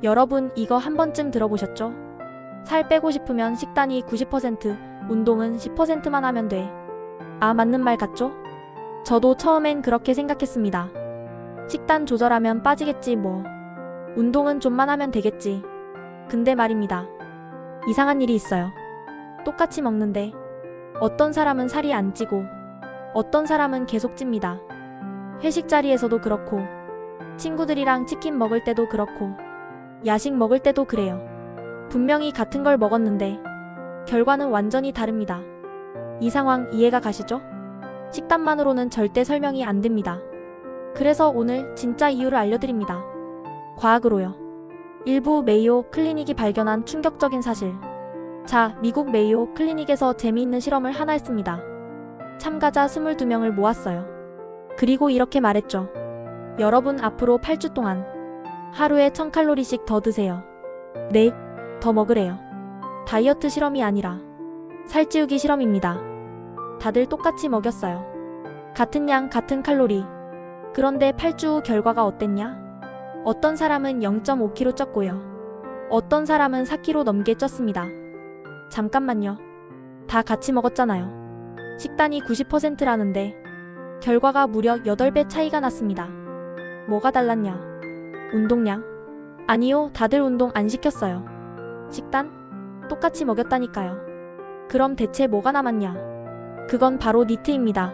여러분 이거 한 번쯤 들어보셨죠? 살 빼고 싶으면 식단이 90%, 운동은 10%만 하면 돼. 아, 맞는 말 같죠? 저도 처음엔 그렇게 생각했습니다. 식단 조절하면 빠지겠지 뭐. 운동은 좀만 하면 되겠지. 근데 말입니다. 이상한 일이 있어요. 똑같이 먹는데 어떤 사람은 살이 안 찌고 어떤 사람은 계속 찝니다. 회식 자리에서도 그렇고 친구들이랑 치킨 먹을 때도 그렇고 야식 먹을 때도 그래요. 분명히 같은 걸 먹었는데 결과는 완전히 다릅니다. 이 상황 이해가 가시죠? 식단만으로는 절대 설명이 안 됩니다. 그래서 오늘 진짜 이유를 알려드립니다. 과학으로요. 일부 메이오 클리닉이 발견한 충격적인 사실. 자, 미국 메이오 클리닉에서 재미있는 실험을 하나 했습니다. 참가자 22명을 모았어요. 그리고 이렇게 말했죠. 여러분 앞으로 8주 동안 하루에 1000칼로리씩 더 드세요. 네, 더 먹으래요. 다이어트 실험이 아니라 살찌우기 실험입니다. 다들 똑같이 먹였어요. 같은 양, 같은 칼로리. 그런데 8주 후 결과가 어땠냐? 어떤 사람은 0.5kg 쪘고요. 어떤 사람은 4kg 넘게 쪘습니다. 잠깐만요. 다 같이 먹었잖아요. 식단이 90%라는데 결과가 무려 8배 차이가 났습니다. 뭐가 달랐냐? 운동량? 아니요, 다들 운동 안 시켰어요. 식단? 똑같이 먹였다니까요. 그럼 대체 뭐가 남았냐? 그건 바로 니트입니다.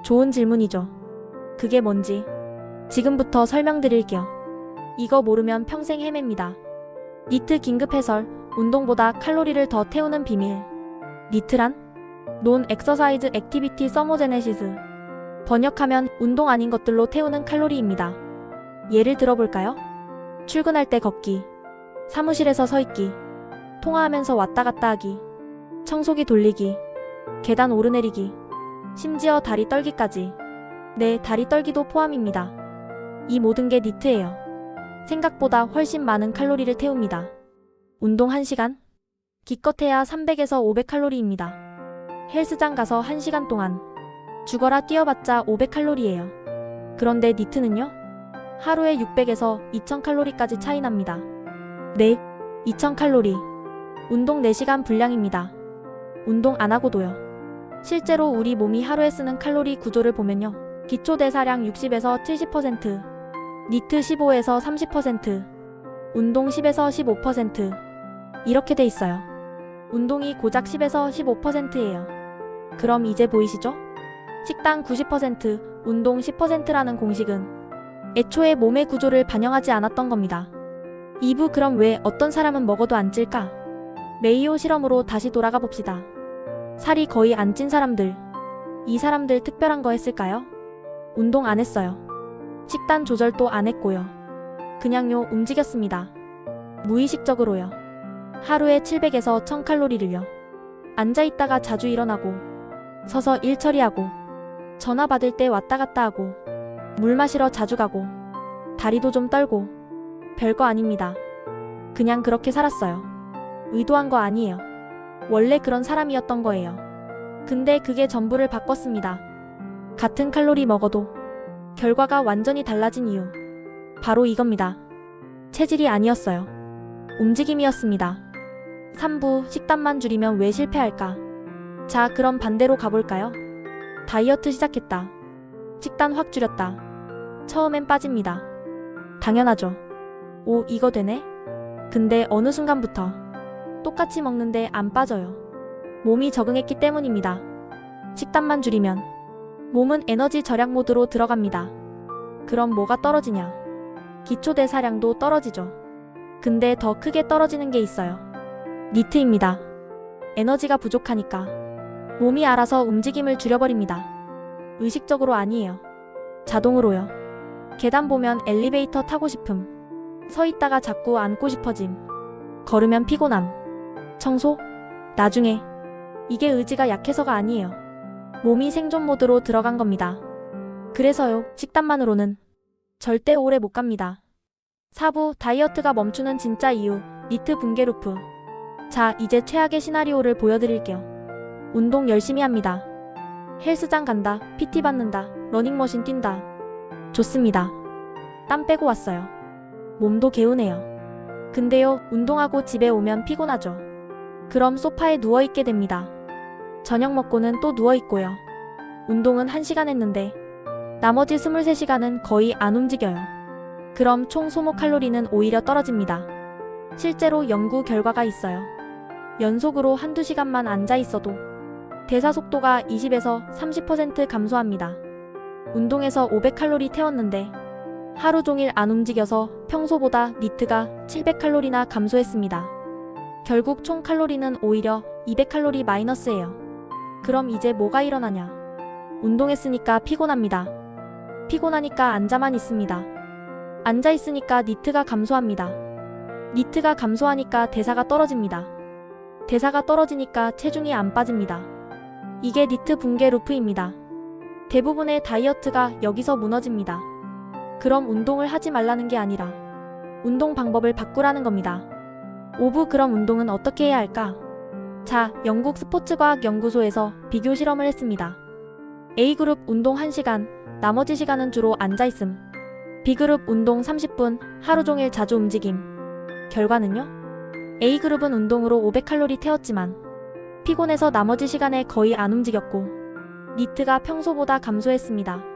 좋은 질문이죠. 그게 뭔지 지금부터 설명드릴게요. 이거 모르면 평생 헤맵니다. 니트 긴급 해설, 운동보다 칼로리를 더 태우는 비밀. 니트란? 논 엑서사이즈 액티비티 서모제네시스. 번역하면 운동 아닌 것들로 태우는 칼로리입니다. 예를 들어볼까요? 출근할 때 걷기, 사무실에서 서 있기, 통화하면서 왔다 갔다 하기, 청소기 돌리기, 계단 오르내리기, 심지어 다리 떨기까지. 네, 다리 떨기도 포함입니다. 이 모든 게 니트예요. 생각보다 훨씬 많은 칼로리를 태웁니다. 운동 1시간? 기껏해야 300에서 500칼로리입니다. 헬스장 가서 1시간 동안 죽어라 뛰어봤자 500칼로리예요. 그런데 니트는요? 하루에 600에서 2000칼로리까지 차이 납니다. 네, 2000칼로리. 운동 4시간 분량입니다. 운동 안 하고도요. 실제로 우리 몸이 하루에 쓰는 칼로리 구조를 보면요. 기초 대사량 60에서 70%, 니트 15에서 30%, 운동 10에서 15%, 이렇게 돼 있어요. 운동이 고작 10에서 15%예요. 그럼 이제 보이시죠? 식단 90%, 운동 10%라는 공식은 애초에 몸의 구조를 반영하지 않았던 겁니다. 2부 그럼 왜 어떤 사람은 먹어도 안 찔까? 메이오 실험으로 다시 돌아가 봅시다. 살이 거의 안 찐 사람들. 이 사람들 특별한 거 했을까요? 운동 안 했어요. 식단 조절도 안 했고요. 그냥요 움직였습니다. 무의식적으로요. 하루에 700에서 1000칼로리를요. 앉아있다가 자주 일어나고, 서서 일 처리하고, 전화 받을 때 왔다 갔다 하고, 물 마시러 자주 가고, 다리도 좀 떨고. 별거 아닙니다. 그냥 그렇게 살았어요. 의도한 거 아니에요. 원래 그런 사람이었던 거예요. 근데 그게 전부를 바꿨습니다. 같은 칼로리 먹어도 결과가 완전히 달라진 이유. 바로 이겁니다. 체질이 아니었어요. 움직임이었습니다. 3부 식단만 줄이면 왜 실패할까? 자, 그럼 반대로 가볼까요? 다이어트 시작했다. 식단 확 줄였다. 처음엔 빠집니다. 당연하죠. 오, 이거 되네? 근데 어느 순간부터 똑같이 먹는데 안 빠져요. 몸이 적응했기 때문입니다. 식단만 줄이면 몸은 에너지 절약 모드로 들어갑니다. 그럼 뭐가 떨어지냐? 기초 대사량도 떨어지죠. 근데 더 크게 떨어지는 게 있어요. 니트입니다. 에너지가 부족하니까 몸이 알아서 움직임을 줄여버립니다. 의식적으로 아니에요. 자동으로요. 계단 보면 엘리베이터 타고 싶음. 서 있다가 자꾸 앉고 싶어짐. 걸으면 피곤함. 청소? 나중에. 이게 의지가 약해서가 아니에요. 몸이 생존 모드로 들어간 겁니다. 그래서요, 식단만으로는 절대 오래 못 갑니다. 4부 다이어트가 멈추는 진짜 이유, 니트 붕괴 루프. 자, 이제 최악의 시나리오를 보여드릴게요. 운동 열심히 합니다. 헬스장 간다, PT 받는다, 러닝머신 뛴다. 좋습니다. 땀 빼고 왔어요. 몸도 개운해요. 근데요, 운동하고 집에 오면 피곤하죠. 그럼 소파에 누워있게 됩니다. 저녁 먹고는 또 누워있고요. 운동은 1시간 했는데 나머지 23시간은 거의 안 움직여요. 그럼 총 소모 칼로리는 오히려 떨어집니다. 실제로 연구 결과가 있어요. 연속으로 한두 시간만 앉아 있어도 대사 속도가 20에서 30% 감소합니다. 운동에서 500칼로리 태웠는데 하루 종일 안 움직여서 평소보다 니트가 700칼로리나 감소했습니다. 결국 총 칼로리는 오히려 200칼로리 마이너스예요. 그럼 이제 뭐가 일어나냐? 운동했으니까 피곤합니다. 피곤하니까 앉아만 있습니다. 앉아 있으니까 니트가 감소합니다. 니트가 감소하니까 대사가 떨어집니다. 대사가 떨어지니까 체중이 안 빠집니다. 이게 니트 붕괴 루프입니다. 대부분의 다이어트가 여기서 무너집니다. 그럼 운동을 하지 말라는 게 아니라 운동 방법을 바꾸라는 겁니다. 그럼 운동은 어떻게 해야 할까? 자, 영국 스포츠과학연구소에서 비교 실험을 했습니다. A그룹 운동 1시간, 나머지 시간은 주로 앉아있음. B그룹 운동 30분, 하루 종일 자주 움직임. 결과는요? A그룹은 운동으로 500칼로리 태웠지만 피곤해서 나머지 시간에 거의 안 움직였고 니트가 평소보다 감소했습니다.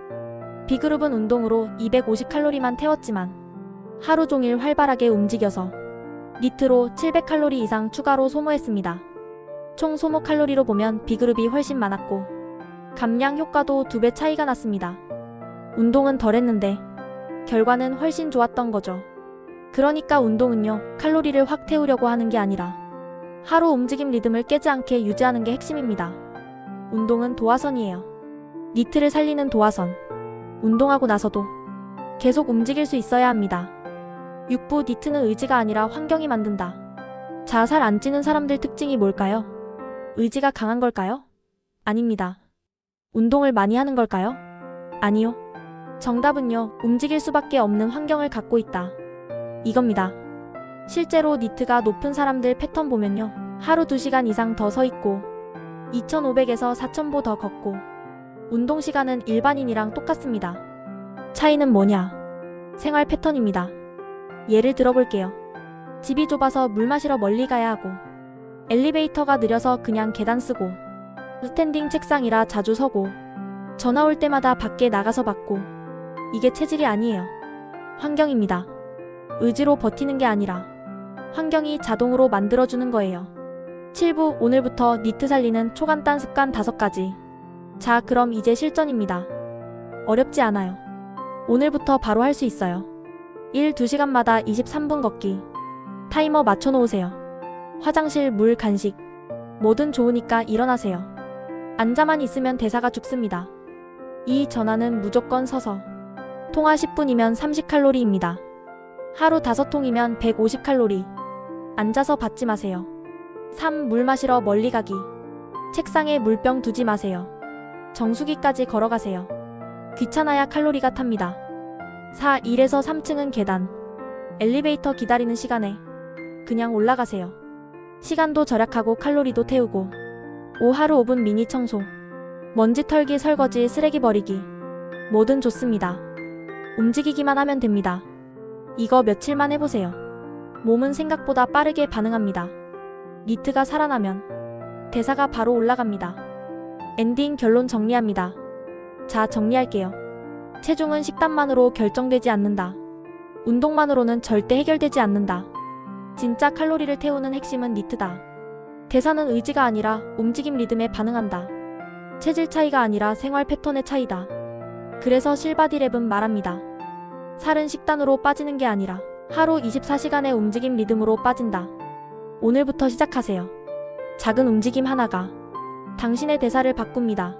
B그룹은 운동으로 250칼로리만 태웠지만 하루 종일 활발하게 움직여서 니트로 700칼로리 이상 추가로 소모했습니다. 총 소모 칼로리로 보면 B그룹이 훨씬 많았고 감량 효과도 2배 차이가 났습니다. 운동은 덜 했는데 결과는 훨씬 좋았던 거죠. 그러니까 운동은요, 칼로리를 확 태우려고 하는 게 아니라 하루 움직임 리듬을 깨지 않게 유지하는 게 핵심입니다. 운동은 도화선이에요. 니트를 살리는 도화선. 운동하고 나서도 계속 움직일 수 있어야 합니다. 6부 니트는 의지가 아니라 환경이 만든다. 자, 살 안 찌는 사람들 특징이 뭘까요? 의지가 강한 걸까요? 아닙니다. 운동을 많이 하는 걸까요? 아니요. 정답은요, 움직일 수밖에 없는 환경을 갖고 있다. 이겁니다. 실제로 니트가 높은 사람들 패턴 보면요, 하루 2시간 이상 더 서 있고 2500에서 4000보 더 걷고 운동 시간은 일반인이랑 똑같습니다. 차이는 뭐냐? 생활 패턴입니다. 예를 들어볼게요. 집이 좁아서 물 마시러 멀리 가야 하고 엘리베이터가 느려서 그냥 계단 쓰고 스탠딩 책상이라 자주 서고 전화 올 때마다 밖에 나가서 받고. 이게 체질이 아니에요. 환경입니다. 의지로 버티는 게 아니라 환경이 자동으로 만들어주는 거예요. 7부 오늘부터 니트 살리는 초간단 습관 5가지. 자, 그럼 이제 실전입니다. 어렵지 않아요. 오늘부터 바로 할 수 있어요. 2시간마다 23분 걷기. 타이머 맞춰놓으세요. 화장실, 물, 간식 뭐든 좋으니까 일어나세요. 앉아만 있으면 대사가 죽습니다. 이 전화는 무조건 서서. 통화 10분이면 30칼로리입니다. 하루 5통이면 150칼로리. 앉아서 받지 마세요. 3. 물 마시러 멀리 가기. 책상에 물병 두지 마세요. 정수기까지 걸어가세요. 귀찮아야 칼로리가 탑니다. 4. 1에서 3층은 계단. 엘리베이터 기다리는 시간에 그냥 올라가세요. 시간도 절약하고 칼로리도 태우고. 5. 하루 5분 미니 청소. 먼지 털기, 설거지, 쓰레기 버리기 뭐든 좋습니다. 움직이기만 하면 됩니다. 이거 며칠만 해보세요. 몸은 생각보다 빠르게 반응합니다. 니트가 살아나면 대사가 바로 올라갑니다. 엔딩 결론 정리합니다. 자, 정리할게요. 체중은 식단만으로 결정되지 않는다. 운동만으로는 절대 해결되지 않는다. 진짜 칼로리를 태우는 핵심은 니트다. 대사는 의지가 아니라 움직임 리듬에 반응한다. 체질 차이가 아니라 생활 패턴의 차이다. 그래서 실바디랩은 말합니다. 살은 식단으로 빠지는 게 아니라 하루 24시간의 움직임 리듬으로 빠진다. 오늘부터 시작하세요. 작은 움직임 하나가 당신의 대사를 바꿉니다.